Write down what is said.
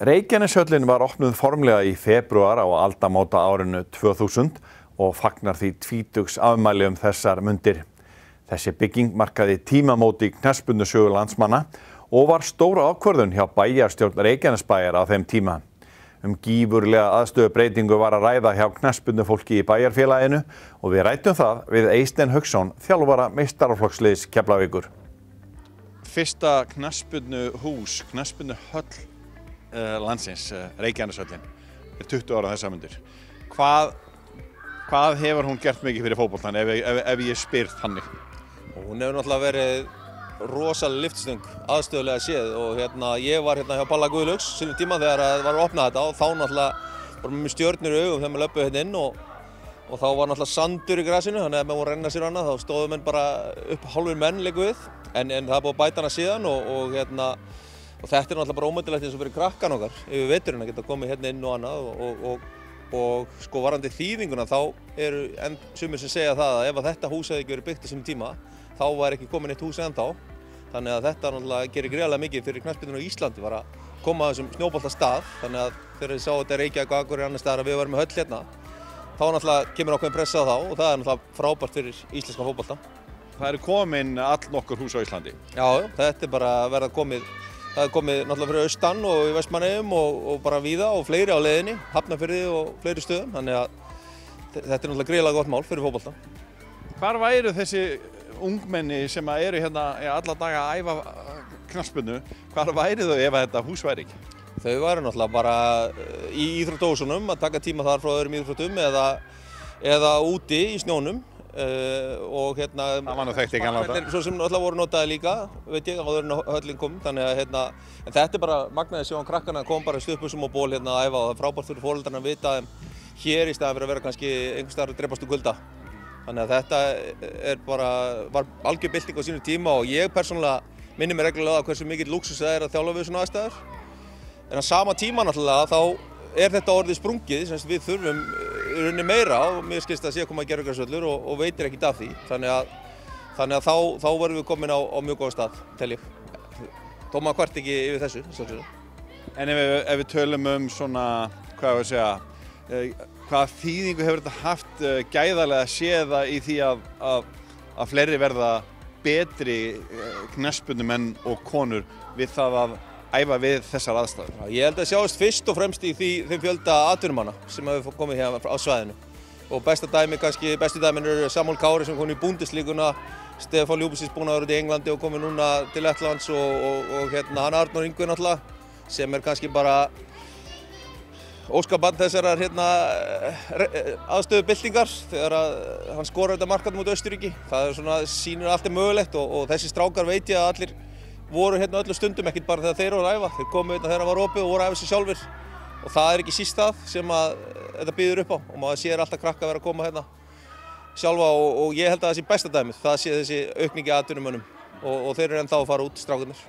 Reykjaneshöllin var opnuð formlega í febrúar á aldamóta árinu 2000 og fagnar því tvítugs afmæli þessar mundir. Þessi bygging markaði tímamót í knattspyrnusögu landsmanna og var stór ákvörðun hjá bæjarstjórn Reykjanesbæjar á þeim tíma. Gífurlega aðstöðubreytingu var að ræða hjá knattspyrnufólki í bæjarfélaginu og við ræddum það við Eystein Hauksson, þjálfara meistaraflokksliðs Keflavíkur. Fyrsta knattspyrnuhús, knattspyrnuhöll landsins, Reykjaneshöllin, 20 ára þessar mundir. Hvað hefur hún gert mikið fyrir fótboltann ef ég spyr þannig? Hún hefur náttúrulega verið rosalega lyftistöng aðstöðulega séð og ég var hjá Palla Guðlaugs sínum tíma þegar það var að opna þetta og þá náttúrulega var með stjörnur í augum þegar maður löbbuðu inn og þá var náttúrulega sandur í grasinu, þannig að ef maður voru að renna sér annað þá stóðu menn bara upp hálfur menn leiku við en það er búið að bæta hana síðan og þetta er náttúrulega bara ómöndilegt eins og fyrir krakkan okkar yfir veturinn að geta komið inn og annað og sko varðandi þýðinguna þá eru sumir sem segja það að ef þetta hús hefði ekki verið byggt á sínum tíma þá var ekki komin eitt hús ennþá. Þannig að þetta náttúrulega gerir gríðarlega mikið fyrir knattspyrnuna á Íslandi var að koma að þessum snjóboltastað. Þannig að þegar þið sáu þetta Reykjavík og Akureyri annars staðar að við varum með höll hérna, þá náttúrulega kemur ákveðin pressa á þá og það er náttúrulega frábært fyrir íslenskan fótbolta. Það eru komin allnokkur hús á Íslandi. Já, þetta er bara að verða komið. Það er komið náttúrulega fyrir austan og í Vestmannaeyjum og bara víða og fleiri á leiðinni, Hafnarfirði og fleiri stöðum. Þannig að þetta er náttúrulega gríðarlega gott mál fyrir fótbolta. Hvar væru þessi ungmenni sem eru hérna alla daga að æfa knattspyrnu, hvar væri þau ef þetta hús væri ekki? Þau væru náttúrulega bara í íþróttahúsunum að taka tíma þar frá öðrum íþróttum eða úti í snjónum og það var nú þekkt í gamla daga. Svo sem náttúrulega voru notaði líka, veit ég, áður en höllin kom, þannig að en þetta er bara magnaði sjá krakkana kom bara í stuðbuxum og ból að æfa og það er frábært fyrir foreldrarna að vita þeim hér í staðan fyrir að vera kannski einhvers staðar að drepast úr kulda. Þannig að þetta var algjör bylting á sínum tíma og ég persónulega minni mér reglulega hversu mikill lúxus það er að þjálfa við svona aðstæður. En á sama tíma náttúrulega þá er þetta orðið sprungið sem við þurfum í rauninni meira og mér skilst að sé að koma að gervigrasvöllur og veitir ekkert af því. Þannig að þá verðum við komin á mjög góða stað, tel ég. Þó maður kvart ekki yfir þessu. En ef við tölum svona, hvað hvaða þýðingu hefur þetta haft gæðarlega séða í því að fleiri verða betri knattspyrnumenn og konur við það að æfa við þessar aðstæður? Ég held að sjáist fyrst og fremst í þeim fjölda atvinnumanna sem hefur komið hérna á svæðinu. Og bestu dæmin eru Samuel Kári sem kom í Bundesliguna, Stefán Ljúbisins búinn að vera út í Englandi og komið núna til Lettlands og hann Arnór Ingvi náttúrulega sem er kannski bara óskabarn þessarar aðstöðubyltingar þegar hann skorar þetta mark móti Austurríki. Það er sýnir allt er mögulegt og þessi strákar veit ég að allir voru öllum stundum, ekkert bara þegar þeir voru að æfa. Þeir komu þegar það var opið og voru að æfa sig sjálfir. Og það er ekki síst það sem þetta býður upp á og maður sér alltaf krakka vera að koma sjálfa og ég held að það sé besta dæmið. Það sé þessi aukningi atvinnumönnum og þeir eru ennþá að fara út, strákarnir.